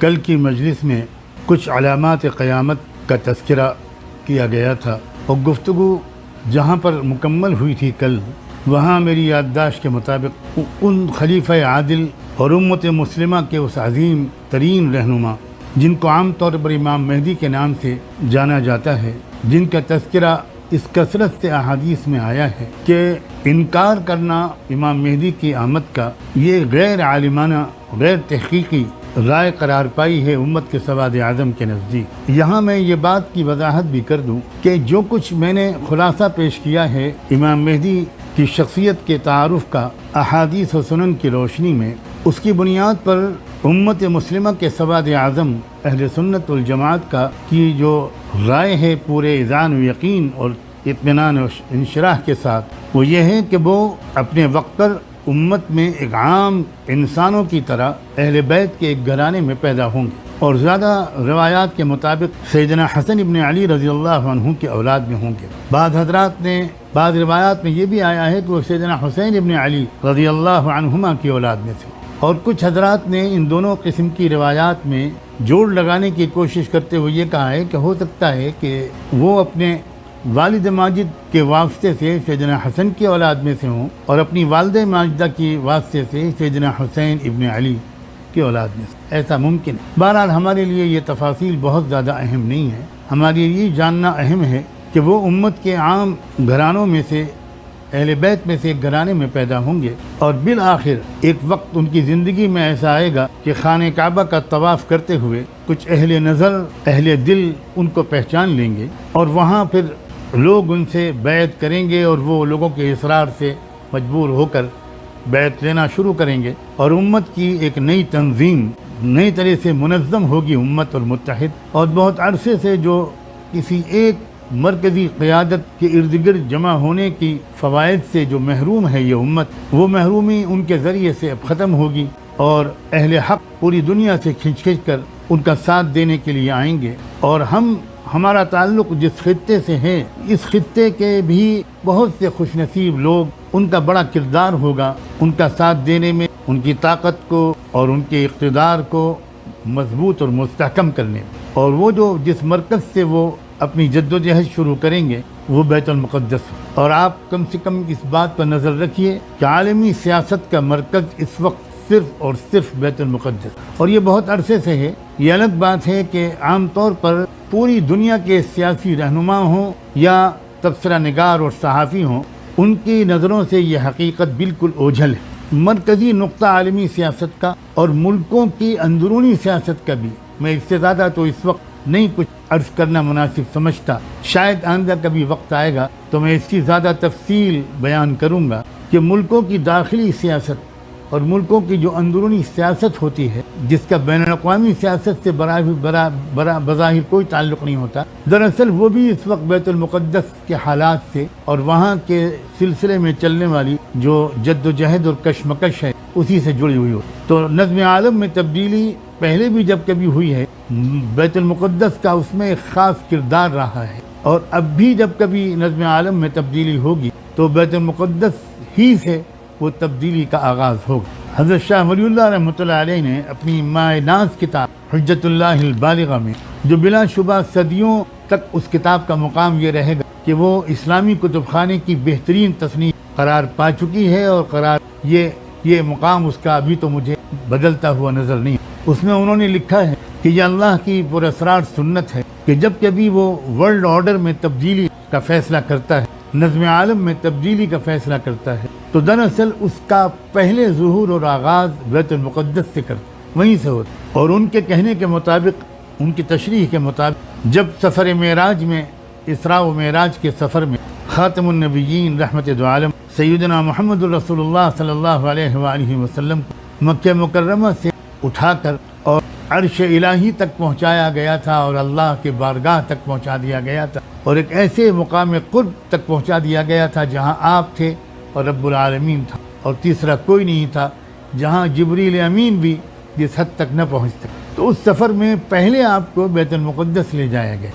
کل کی مجلس میں کچھ علامات قیامت کا تذکرہ کیا گیا تھا اور گفتگو جہاں پر مکمل ہوئی تھی کل، وہاں میری یادداشت کے مطابق ان خلیفہ عادل اور امت مسلمہ کے اس عظیم ترین رہنما جن کو عام طور پر امام مہدی کے نام سے جانا جاتا ہے، جن کا تذکرہ اس کثرت سے احادیث میں آیا ہے کہ انکار کرنا امام مہدی کی آمد کا یہ غیر عالمانہ، غیر تحقیقی رائے قرار پائی ہے امت کے سواد اعظم کے نزدیک۔ یہاں میں یہ بات کی وضاحت بھی کر دوں کہ جو کچھ میں نے خلاصہ پیش کیا ہے امام مہدی کی شخصیت کے تعارف کا احادیث و سنن کی روشنی میں، اس کی بنیاد پر امت مسلمہ کے سواد اعظم اہل سنت والجماعت کا کی جو رائے ہے پورے اذعان و یقین اور اطمینان و انشراح کے ساتھ، وہ یہ ہے کہ وہ اپنے وقت پر امت میں ایک عام انسانوں کی طرح اہل بیت کے ایک گھرانے میں پیدا ہوں گے، اور زیادہ روایات کے مطابق سیدنا حسن ابن علی رضی اللہ عنہ کی اولاد میں ہوں گے۔ بعض روایات میں یہ بھی آیا ہے کہ وہ سیدنا حسین ابن علی رضی اللہ عنہما کی اولاد میں تھے، اور کچھ حضرات نے ان دونوں قسم کی روایات میں جوڑ لگانے کی کوشش کرتے ہوئے یہ کہا ہے کہ ہو سکتا ہے کہ وہ اپنے والد ماجد کے واسطے سے سیدنا حسن کی اولاد میں سے ہوں اور اپنی والد ماجدہ کی واسطے سے سیدنا حسین ابن علی کی اولاد میں سے، ایسا ممکن ہے۔ بہرحال ہمارے لیے یہ تفاصیل بہت زیادہ اہم نہیں ہے، ہمارے لیے جاننا اہم ہے کہ وہ امت کے عام گھرانوں میں سے، اہل بیت میں سے ایک گھرانے میں پیدا ہوں گے، اور بالآخر ایک وقت ان کی زندگی میں ایسا آئے گا کہ خانہ کعبہ کا طواف کرتے ہوئے کچھ اہل نظر، اہل دل ان کو پہچان لیں گے، اور وہاں پھر لوگ ان سے بیعت کریں گے، اور وہ لوگوں کے اصرار سے مجبور ہو کر بیعت لینا شروع کریں گے، اور امت کی ایک نئی تنظیم نئی طرح سے منظم ہوگی امت اور متحد، اور بہت عرصے سے جو کسی ایک مرکزی قیادت کے ارد گرد جمع ہونے کی فوائد سے جو محروم ہے یہ امت، وہ محرومی ان کے ذریعے سے اب ختم ہوگی، اور اہل حق پوری دنیا سے کھنچ کر ان کا ساتھ دینے کے لیے آئیں گے، اور ہمارا تعلق جس خطے سے ہے، اس خطے کے بھی بہت سے خوش نصیب لوگ، ان کا بڑا کردار ہوگا ان کا ساتھ دینے میں، ان کی طاقت کو اور ان کے اقتدار کو مضبوط اور مستحکم کرنے میں، اور وہ جو جس مرکز سے وہ اپنی جد و جہد شروع کریں گے وہ بیت المقدس، اور آپ کم سے کم اس بات پر نظر رکھیے کہ عالمی سیاست کا مرکز اس وقت صرف اور صرف بیت المقدس، اور یہ بہت عرصے سے ہے۔ یہ الگ بات ہے کہ عام طور پر پوری دنیا کے سیاسی رہنما ہوں یا تبصرہ نگار اور صحافی ہوں، ان کی نظروں سے یہ حقیقت بالکل اوجھل ہے۔ مرکزی نقطہ عالمی سیاست کا اور ملکوں کی اندرونی سیاست کا بھی، میں اس سے زیادہ تو اس وقت نہیں کچھ عرض کرنا مناسب سمجھتا، شاید آئندہ کبھی وقت آئے گا تو میں اس کی زیادہ تفصیل بیان کروں گا کہ ملکوں کی داخلی سیاست اور ملکوں کی جو اندرونی سیاست ہوتی ہے، جس کا بین الاقوامی سیاست سے بظاہر کوئی تعلق نہیں ہوتا، دراصل وہ بھی اس وقت بیت المقدس کے حالات سے اور وہاں کے سلسلے میں چلنے والی جو جد و جہد اور کشمکش ہے اسی سے جڑی ہوئی ہو۔ تو نظم عالم میں تبدیلی پہلے بھی جب کبھی ہوئی ہے، بیت المقدس کا اس میں ایک خاص کردار رہا ہے، اور اب بھی جب کبھی نظم عالم میں تبدیلی ہوگی تو بیت المقدس ہی سے وہ تبدیلی کا آغاز ہوگا۔ حضرت شاہ ولی اللہ رحمۃ اللہ علیہ نے اپنی مائے ناز کتاب حجت اللہ البالغہ میں، جو بلا شبہ صدیوں تک اس کتاب کا مقام یہ رہے گا کہ وہ اسلامی کتب خانے کی بہترین تصنیف قرار پا چکی ہے، اور یہ مقام اس کا ابھی تو مجھے بدلتا ہوا نظر نہیں۔ اس میں انہوں نے لکھا ہے کہ یہ اللہ کی پراسرار سنت ہے کہ جب کبھی وہ ورلڈ آرڈر میں تبدیلی کا فیصلہ کرتا ہے، نظم عالم میں تبدیلی کا فیصلہ کرتا ہے، تو دراصل اس کا پہلے ظہور اور آغاز بیت المقدس سے کرتا، وہیں سے ہوتا، اور ان کے کہنے کے مطابق، ان کی تشریح کے مطابق، جب سفر معراج میں، اسراء و معراج کے سفر میں خاتم النبیین رحمت دو عالم سیدنا محمد رسول اللہ صلی اللہ علیہ وآلہ وسلم کو مکہ مکرمہ سے اٹھا کر اور عرش الہی تک پہنچایا گیا تھا، اور اللہ کے بارگاہ تک پہنچا دیا گیا تھا، اور ایک ایسے مقام قرب تک پہنچا دیا گیا تھا جہاں آپ تھے اور رب العالمین تھا، اور تیسرا کوئی نہیں تھا، جہاں جبریل امین بھی جس حد تک نہ پہنچتے۔ تو اس سفر میں پہلے آپ کو بیت المقدس لے جایا گیا،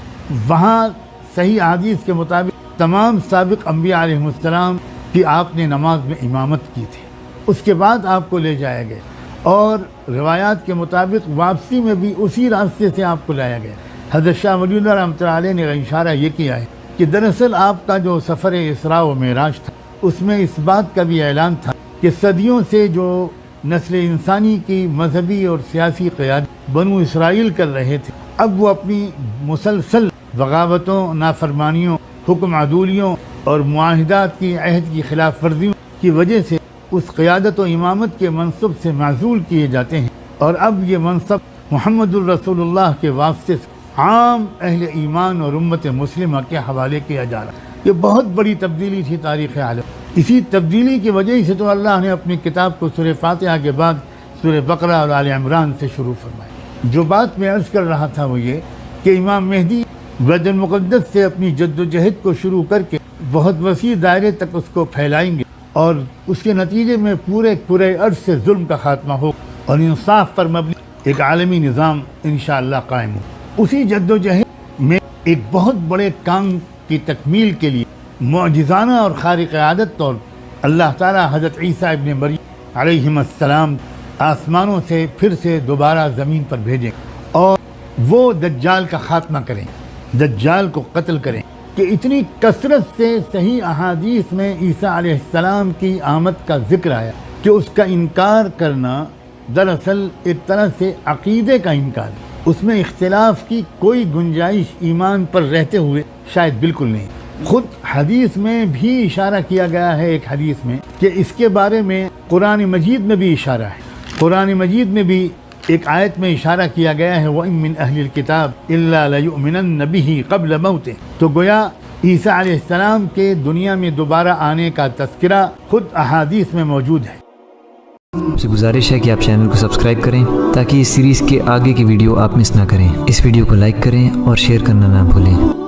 وہاں صحیح حدیث کے مطابق تمام سابق انبیاء علیہ السلام کی آپ نے نماز میں امامت کی تھی، اس کے بعد آپ کو لے جایا گیا، اور روایات کے مطابق واپسی میں بھی اسی راستے سے آپ کو لایا گیا۔ حضرت شاہ ولی اللہ رحمۃ اللہ علیہ نے اشارہ یہ کیا ہے کہ دراصل آپ کا جو سفر اسراء و معراج تھا اس میں اس بات کا بھی اعلان تھا کہ صدیوں سے جو نسل انسانی کی مذہبی اور سیاسی قیادت بنو اسرائیل کر رہے تھے، اب وہ اپنی مسلسل بغاوتوں، نافرمانیوں، حکم عدولیوں اور معاہدات کی عہد کی خلاف ورزیوں کی وجہ سے اس قیادت و امامت کے منصب سے معزول کیے جاتے ہیں، اور اب یہ منصب محمد الرسول اللہ کے واسطے سے عام اہل ایمان اور امت مسلمہ کے حوالے کیا جا رہا ہے۔ یہ بہت بڑی تبدیلی تھی تاریخ عالم۔ اسی تبدیلی کی وجہ سے تو اللہ نے اپنی کتاب کو سورہ فاتحہ کے بعد سورہ بقرہ اور آل عمران سے شروع فرمایا۔ جو بات میں عرض کر رہا تھا وہ یہ کہ امام مہدی بیت المقدس سے اپنی جد و جہد کو شروع کر کے بہت وسیع دائرے تک اس کو پھیلائیں گے، اور اس کے نتیجے میں پورے عرض سے ظلم کا خاتمہ ہو اور انصاف پر مبنی ایک عالمی نظام انشاءاللہ قائم ہو۔ اسی جد و جہد میں ایک بہت بڑے کام کی تکمیل کے لیے معجزانہ اور خارق عادت طور اللہ تعالیٰ حضرت عیسیٰ ابن مریم علیہ السلام آسمانوں سے پھر سے دوبارہ زمین پر بھیجیں اور وہ دجال کا خاتمہ کریں، دجال کو قتل کریں، کہ اتنی کثرت سے صحیح احادیث میں عیسیٰ علیہ السلام کی آمد کا ذکر آیا کہ اس کا انکار کرنا دراصل ایک طرح سے عقیدے کا انکار ہے۔ اس میں اختلاف کی کوئی گنجائش ایمان پر رہتے ہوئے شاید بالکل نہیں۔ خود حدیث میں بھی اشارہ کیا گیا ہے، ایک حدیث میں، کہ اس کے بارے میں قرآن مجید میں بھی اشارہ ہے۔ قرآن مجید میں بھی ایک آیت میں اشارہ کیا گیا ہے وَإِن مِّنْ أَهْلِ الْكِتَابِ إِلَّا لَيُؤْمِنَنَّ بِهِ قَبْلَ مَوْتِهِ۔ تو گویا عیسیٰ علیہ السلام کے دنیا میں دوبارہ آنے کا تذکرہ خود احادیث میں موجود ہے۔ آپ سے گزارش ہے کہ آپ چینل کو سبسکرائب کریں تاکہ اس سیریز کے آگے کی ویڈیو آپ مس نہ کریں۔ اس ویڈیو کو لائک کریں اور شیئر کرنا نہ بھولیں۔